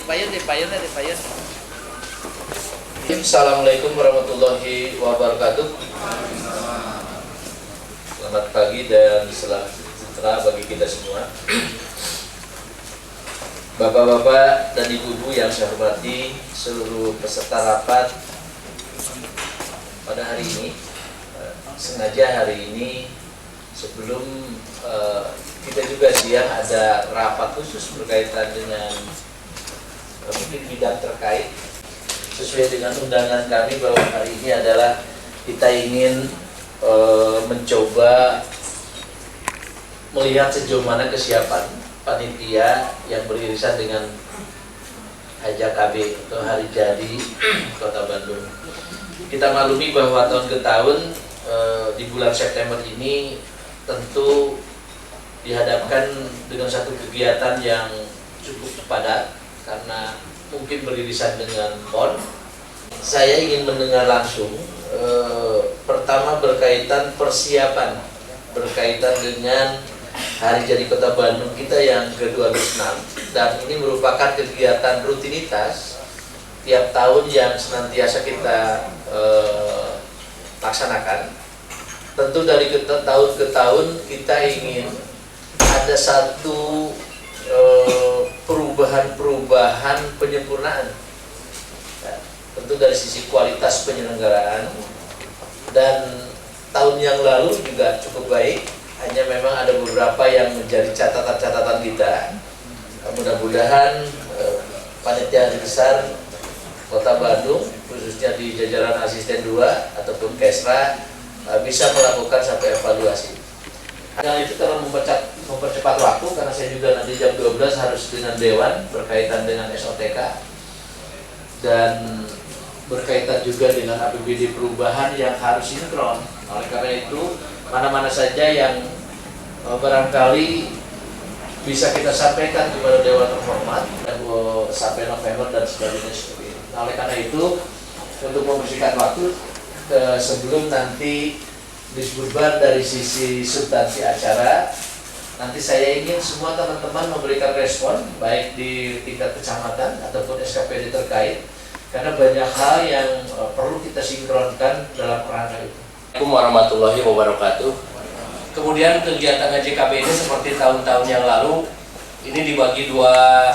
Dipayun. Assalamualaikum warahmatullahi wabarakatuh. Selamat pagi dan selamat sejahtera bagi kita semua. Bapak-bapak dan ibu-ibu yang saya hormati, seluruh peserta rapat pada hari ini. Sengaja hari ini sebelum kita juga siang ada rapat khusus berkaitan dengan mungkin bidang terkait, sesuai dengan undangan kami bahwa hari ini adalah kita ingin mencoba melihat sejauh mana kesiapan panitia yang beririsan dengan HJKB atau Hari Jadi Kota Bandung. Kita maklumi bahwa tahun ke tahun di bulan September ini tentu dihadapkan dengan satu kegiatan yang cukup padat karena mungkin beririsan dengan PON. Saya ingin mendengar langsung pertama berkaitan persiapan berkaitan dengan Hari Jadi Kota Bandung kita yang ke-26, dan ini merupakan kegiatan rutinitas tiap tahun yang senantiasa kita laksanakan. Tentu dari tahun ke tahun kita ingin ada satu perubahan penyempurnaan, ya, tentu dari sisi kualitas penyelenggaraan, dan tahun yang lalu juga cukup baik, hanya memang ada beberapa yang menjadi catatan-catatan kita. Mudah-mudahan panitia besar Kota Bandung khususnya di jajaran asisten 2 ataupun Kesra bisa melakukan satu evaluasi. Yang itu karena mempercepat waktu, karena saya juga nanti jam 12 harus dengan Dewan berkaitan dengan SOTK dan berkaitan juga dengan APBD perubahan yang harus sinkron. Oleh karena itu, mana-mana saja yang barangkali bisa kita sampaikan kepada Dewan terhormat sampai November dan sebagainya seperti itu. Oleh karena itu, untuk membersihkan waktu sebelum nanti disebutkan dari sisi substansi acara, nanti saya ingin semua teman-teman memberikan respon baik di tingkat kecamatan ataupun SKPD terkait, karena banyak hal yang perlu kita sinkronkan dalam kerangka itu. Assalamualaikum warahmatullahi wabarakatuh. Kemudian kegiatan HJKB ini seperti tahun-tahun yang lalu, ini dibagi dua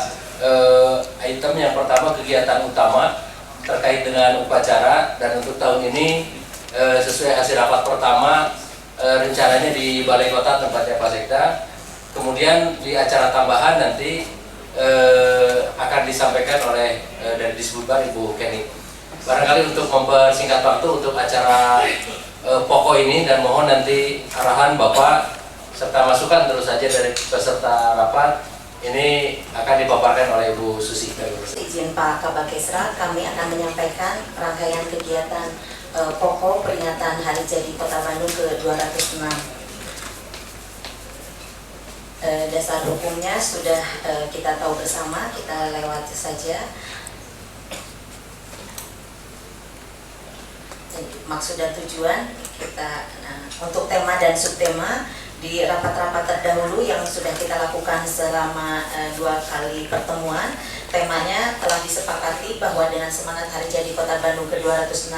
item. Yang pertama kegiatan utama terkait dengan upacara, dan untuk tahun ini sesuai hasil rapat pertama rencananya di Balai Kota tempatnya Pak Sekda. Kemudian di acara tambahan nanti akan disampaikan oleh dari Disbudban Ibu Kenny. Barangkali untuk mempersingkat waktu untuk acara pokok ini, dan mohon nanti arahan Bapak serta masukan terus saja dari peserta rapat ini akan dipaparkan oleh Ibu Susi. Izin Pak Kabak Kesra, kami akan menyampaikan rangkaian kegiatan pokok peringatan Hari Jadi Kota Bandung ke-206. Dasar hukumnya sudah kita tahu bersama, kita lewati saja. Maksud dan tujuan kita untuk tema dan subtema di rapat-rapat terdahulu yang sudah kita lakukan selama 2 kali pertemuan, temanya telah disepakati bahwa dengan semangat Hari Jadi Kota Bandung ke-206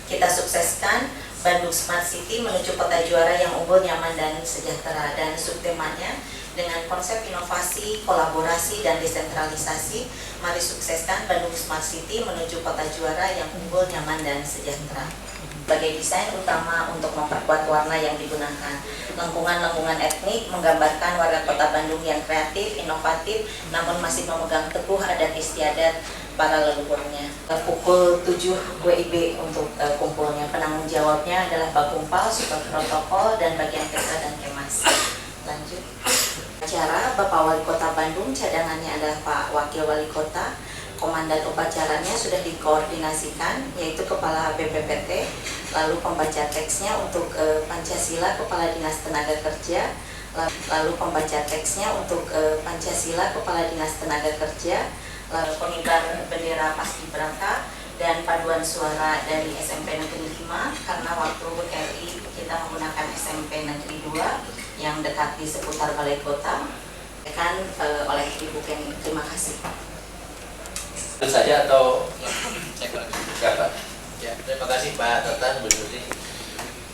kita sukseskan Bandung Smart City menuju kota juara yang unggul, nyaman, dan sejahtera. Dan subtemanya dengan konsep inovasi, kolaborasi, dan desentralisasi, mari sukseskan Bandung Smart City menuju kota juara yang unggul, nyaman, dan sejahtera. Sebagai desain utama untuk memperkuat warna yang digunakan, lengkungan-lengkungan etnik menggambarkan warga kota Bandung yang kreatif, inovatif, namun masih memegang teguh adat istiadat para leluhurnya. Pukul 7 WIB untuk kumpulnya. Penanggung jawabnya adalah Bakumpal, Super Protokol, dan bagian Kesra dan Kemas. Lanjut. Acara Bapak Wali Kota Bandung, cadangannya adalah Pak Wakil Wali Kota. Komandan upacaranya sudah dikoordinasikan, yaitu Kepala BPPT, lalu pembaca teksnya untuk Pancasila Kepala Dinas Tenaga Kerja, lalu pembaca teksnya untuk Pancasila Kepala Dinas Tenaga Kerja, lalu pengibar bendera Paskibraka, dan paduan suara dari SMP Negeri 5, karena waktu RI kita menggunakan SMP Negeri 2 yang dekat di seputar Balai Kota, oleh Ibu Kenny. Terima kasih. Itu saja atau siapa? Ya, terima kasih Pak Tatan, Bu Susi.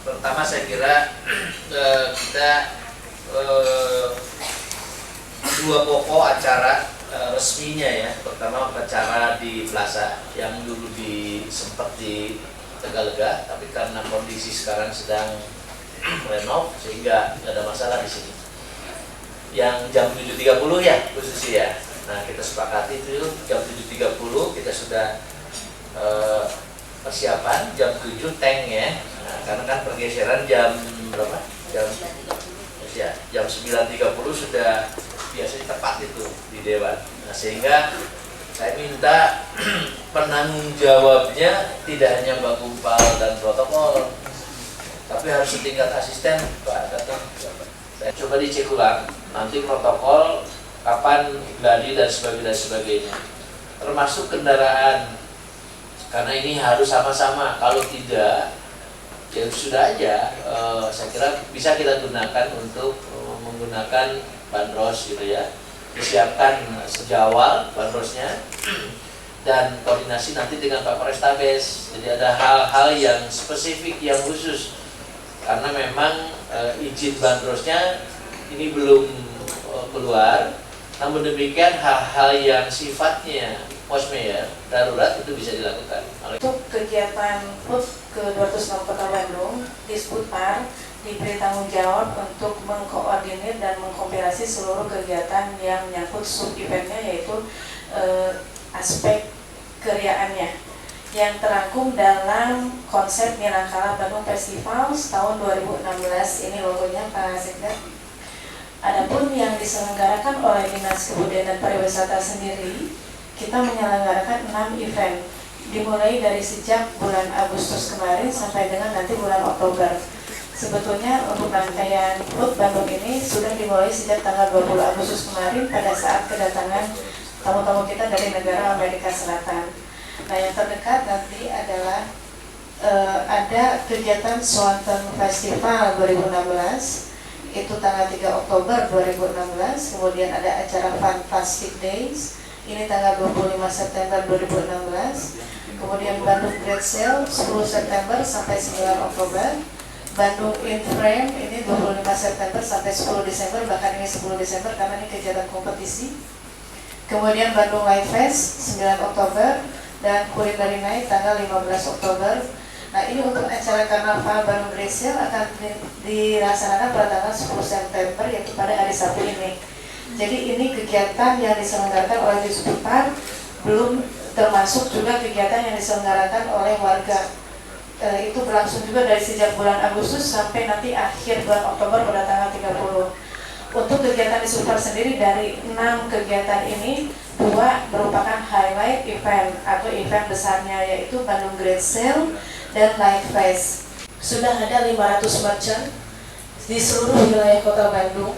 Pertama saya kira kita dua pokok acara resminya ya. Pertama acara di Plaza yang dulu sempat di Tegalega, tapi karena kondisi sekarang sedang renov sehingga tidak ada masalah di sini. Yang jam 7.30 ya, Bu Susi ya. Nah kita sepakati itu jam 7.30 kita sudah persiapan, jam 7 tank ya. Nah, karena kan pergeseran jam berapa? Jam 9.30 sudah biasanya tepat itu di Dewan. Nah, sehingga saya minta penanggung jawabnya tidak hanya Mbak Gumpal dan protokol, tapi harus setingkat asisten Pak Datang. Saya coba dicek ulang nanti protokol kapan gladi dan sebagainya, termasuk kendaraan, karena ini harus sama-sama. Kalau tidak ya sudah aja, saya kira bisa kita gunakan untuk menggunakan bandros gitu ya, disiapkan sejawal bandrosnya dan koordinasi nanti dengan Pak Polrestabes. Jadi ada hal-hal yang spesifik yang khusus karena memang izin bandrosnya ini belum keluar. Namun demikian hal-hal yang sifatnya posmeyer darurat itu bisa dilakukan. Untuk kegiatan PUT ke-206 Kota Bandung, Disputpar diberi tanggung jawab untuk mengkoordinir dan mengkompilasi seluruh kegiatan yang menyangkut sub-eventnya, yaitu aspek keriaannya yang terangkum dalam konsep Nirangkala Bandung Festival tahun 2016. Ini logonya Pak Sekda. Adapun yang diselenggarakan oleh Dinas Kebudayaan dan Pariwisata sendiri, kita menyelenggarakan 6 event, dimulai dari sejak bulan Agustus kemarin sampai dengan nanti bulan Oktober. Sebetulnya untuk rangkaian PUT Bandung ini sudah dimulai sejak tanggal 20 Agustus kemarin pada saat kedatangan tamu-tamu kita dari negara Amerika Selatan. Nah, yang terdekat nanti adalah ada kegiatan Swanton Festival 2016, itu tanggal 3 Oktober 2016. Kemudian ada acara Fantastic Days, ini tanggal 25 September 2016. Kemudian Bandung Great Sale 10 September sampai 9 Oktober. Bandung In Frame ini 25 September sampai 10 Desember, bahkan ini 10 Desember karena ini kegiatan kompetisi. Kemudian Bandung Light Fest 9 Oktober dan Culinary Night tanggal 15 Oktober. Nah, ini untuk acara Karnaval Bandung Great Sale akan dilaksanakan pada tanggal 10 September, yaitu pada hari Sabtu ini. Jadi ini kegiatan yang diselenggarakan oleh Disputpar, belum termasuk juga kegiatan yang diselenggarakan oleh warga. Itu berlangsung juga dari sejak bulan Agustus sampai nanti akhir bulan Oktober pada tanggal 30. Untuk kegiatan Disputpar sendiri, dari 6 kegiatan ini, 2 merupakan highlight event atau event besarnya, yaitu Bandung Great Sale dan Light Fest. Sudah ada 500 merchant di seluruh wilayah Kota Bandung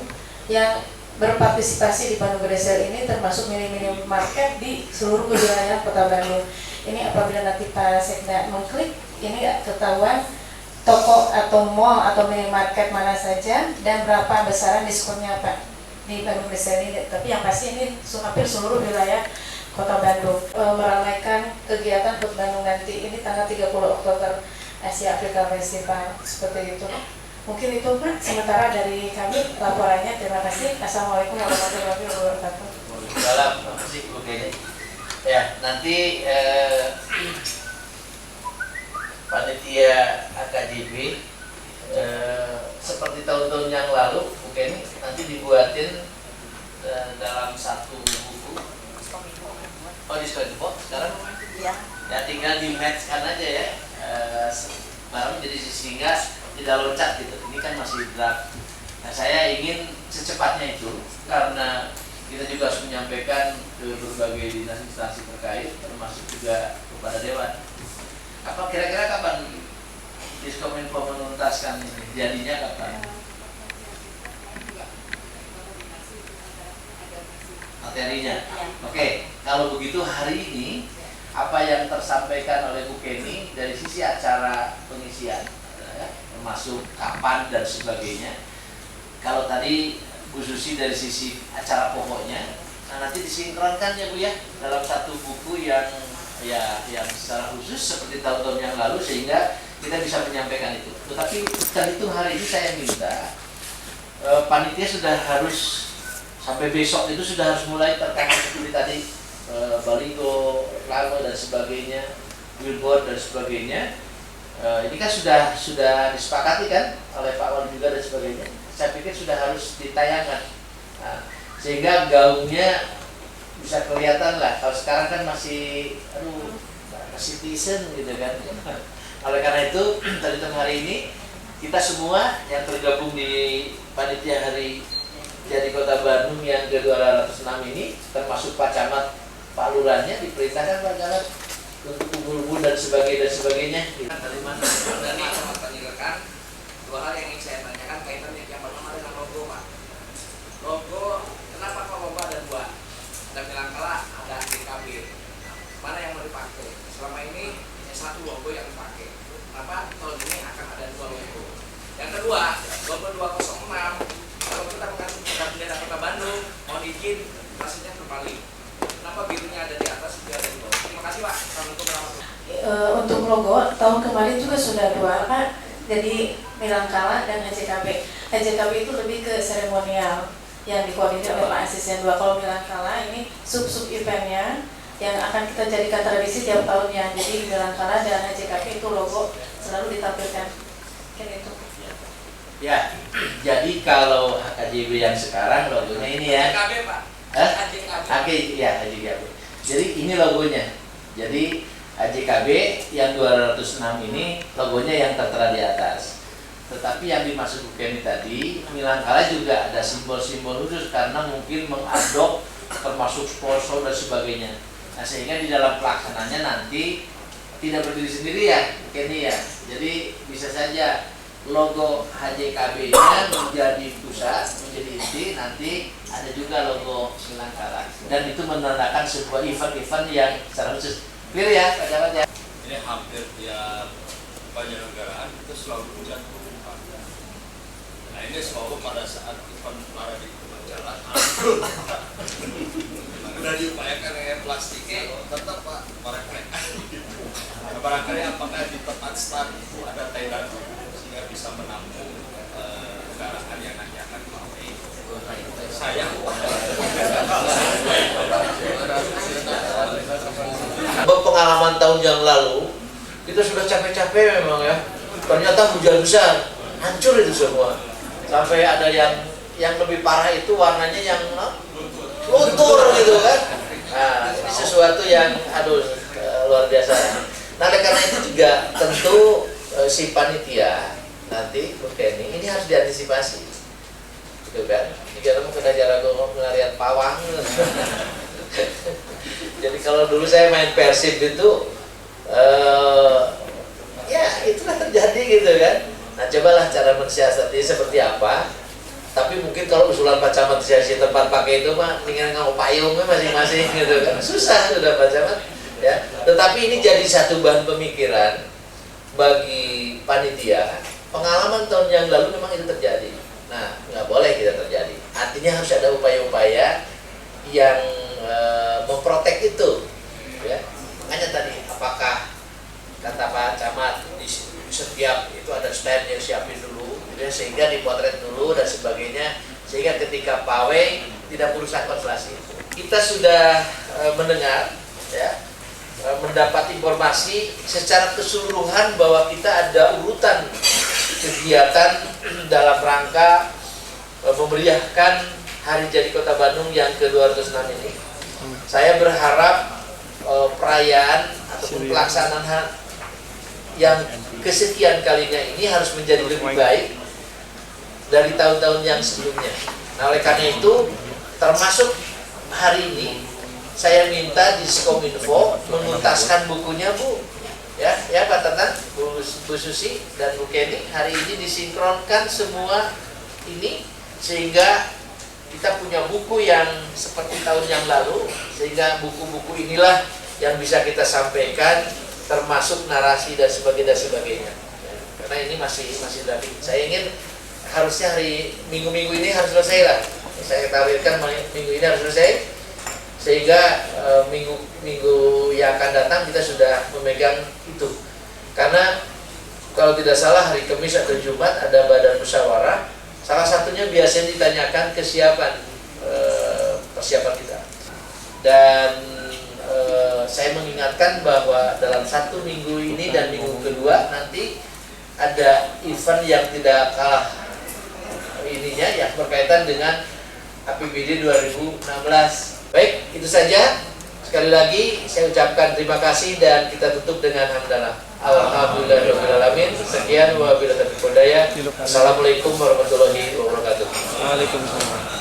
yang berpartisipasi di Bandung Great Sale ini, termasuk mini-mini market di seluruh wilayah Kota Bandung. Ini apabila nanti Pak Sekda mengklik, ini ketahuan toko atau mall atau minimarket mana saja dan berapa besaran diskonnya Pak di Bandung Great Sale ini. Tapi yang pasti ini hampir seluruh wilayah Kota Bandung. Meramaikan kegiatan PUT Bandung nanti ini tanggal 30 Oktober Asia Afrika Festival, seperti itu. Mungkin itu Pak, sementara dari kami laporannya. Terima kasih. Assalamualaikum warahmatullahi wabarakatuh. Terima kasih Bu Gede. Ya, nanti panitia AKJB seperti tahun-tahun yang lalu, mungkin nanti dibuatin dalam satu buku. Oh, di Spotify sekarang? Iya. Ya, tinggal di matchkan aja ya, barang jadi sehingga tidak loncat gitu. Ini kan masih draft. Nah, saya ingin secepatnya itu, karena kita juga harus menyampaikan ke berbagai dinas instansi terkait, termasuk juga kepada Dewan. Apa kira-kira kapan Diskominfo menuntaskan ini? Jadinya kapan? Materinya. Oke, kalau begitu hari ini apa yang tersampaikan oleh Bu Kenny dari sisi acara pengisian, ya, termasuk kapan dan sebagainya. Kalau tadi Bu Susi dari sisi acara pokoknya, Nah, nanti disinkronkan ya Bu ya dalam satu buku yang secara khusus seperti tahun-tahun yang lalu sehingga kita bisa menyampaikan itu. Tetapi terhitung hari ini saya minta panitia sudah harus sampai besok itu sudah harus mulai terkait seperti tadi baliho, reklame dan sebagainya, billboard dan sebagainya. Ini kan sudah disepakati kan oleh Pak Wali juga dan sebagainya. Saya pikir sudah harus ditayangkan. Nah, sehingga gaungnya bisa kelihatan lah. Kalau sekarang kan masih citizen gitu kan. Oleh karena itu dari hari ini kita semua yang tergabung di panitia hari jadi Kota Bandung yang ke-206 ini, termasuk Pak Camat, Pak Lurahnya, diperintahkan Pak Camat untuk kumpul-kumpul dan sebagainya. Dari mana? Dari Pak Rekan, dua hal yang ingin saya tanyakan kaitannya. Yang pertama dengan logo Pak. Logo, kenapa Pak logo ada dua? Ada Milangkala, ada DKB. Mana yang mau dipakai? Selama ini satu logo yang dipakai. Kenapa tahun ini akan ada dua logo? Yang kedua, logo 206. Kalau kita mengatur tentang bendera Kota Bandung, mohon izin rasanya terbalik. Kenapa birunya ada di atas, biru ada di bawah? Terima kasih Pak. Assalamualaikum warahmatullahi wabarakatuh. Untuk logo tahun kemarin juga sudah dua Pak. Jadi Milangkala dan HJKB. HJKB itu lebih ke seremonial yang dikoordinir oleh Pak Asisten 2. Kalau Milangkala ini sub eventnya yang akan kita jadikan tradisi tiap tahunnya. Jadi Milangkala dan HJKB itu logo selalu ditampilkan. Kayak gitu. Ya, jadi kalau HKJB yang sekarang logonya ini ya. HJKB Pak. HJKB. Jadi ini logonya. Jadi HJKB yang 206 ini logonya yang tertera di atas. Tetapi yang dimaksud Bu Kenny tadi, Milangkala juga ada simbol-simbol khusus karena mungkin mengadop termasuk sponsor dan sebagainya. Nah, sehingga di dalam pelaksananya nanti tidak berdiri sendiri ya, Bu Kenny ya. Jadi bisa saja logo HJKB-nya menjadi pusat, menjadi inti, nanti ada juga logo Milangkala. Dan itu menandakan sebuah event-event yang secara khusus. Clear ya, Pak Camat ya? Ini hampir tiap penyelenggaraan itu selalu hujan turun. Nah ini selalu pada saat event para di jalan udah diupayakan dengan plastiknya tetap Pak mereka. Nah, barangkali apakah di tempat start itu ada tenda sehingga bisa menampung kendaraan yang nanti akan melalui sayang. Pengalaman tahun yang lalu kita sudah capek-capek memang ya, ternyata hujan besar hancur itu semua, sampai ada yang lebih parah itu warnanya yang luntur gitu kan. Nah, ini sesuatu yang luar biasa. Nah, karena itu juga tentu si panitia nanti Bu Kenny ini harus diantisipasi gitu kan. Jika mau kena jalan ngeliat pawang. Jadi kalau dulu saya main Persib itu ya itulah terjadi gitu kan. Nah, cobalah cara mensiasati seperti apa. Tapi mungkin kalau usulan Pak Camat siasati tempat pakai itu mah mendingan ngau payungnya masing-masing gitu kan. Susah sudah Pak Camat ya. Tetapi ini jadi satu bahan pemikiran bagi panitia. Pengalaman tahun yang lalu memang itu terjadi. Nah, nggak boleh kita terjadi. Artinya harus ada upaya-upaya yang memprotek itu ya. Makanya tadi apakah kata Pak Camat di setiap itu ada stand yang siapin dulu gitu ya, sehingga dipotret dulu dan sebagainya, sehingga ketika pawai tidak merusak konstelasi. Kita sudah mendengar ya, mendapat informasi secara keseluruhan bahwa kita ada urutan kegiatan dalam rangka memeriahkan Hari Jadi Kota Bandung yang ke-206 ini. Saya berharap perayaan ataupun pelaksanaan yang kesekian kalinya ini harus menjadi lebih baik dari tahun-tahun yang sebelumnya. Nah, oleh karena itu, termasuk hari ini, saya minta di Diskominfo menuntaskan bukunya Bu. Ya Pak Tatan, Bu Susi dan Bu Kenny, hari ini disinkronkan semua ini sehingga kita punya buku yang seperti tahun yang lalu, sehingga buku-buku inilah yang bisa kita sampaikan, termasuk narasi dan sebagainya. Ya, karena ini masih dari. Saya ingin harusnya hari minggu-minggu ini harus selesai lah. Saya tawarkan minggu ini harus selesai. sehingga minggu yang akan datang kita sudah memegang itu. Karena kalau tidak salah hari Kamis atau Jumat ada badan musyawarah, salah satunya biasanya ditanyakan kesiapan persiapan kita. Dan saya mengingatkan bahwa dalam 1 minggu ini dan minggu kedua nanti ada event yang tidak kalah ininya yang berkaitan dengan APBD 2016. Baik, itu saja. Sekali lagi saya ucapkan terima kasih dan kita tutup dengan hamdalah. Alhamdulillahirobbilalamin. Sekian wabillahi taufiq wal hidayah. Assalamualaikum warahmatullahi wabarakatuh. Waalaikumsalam.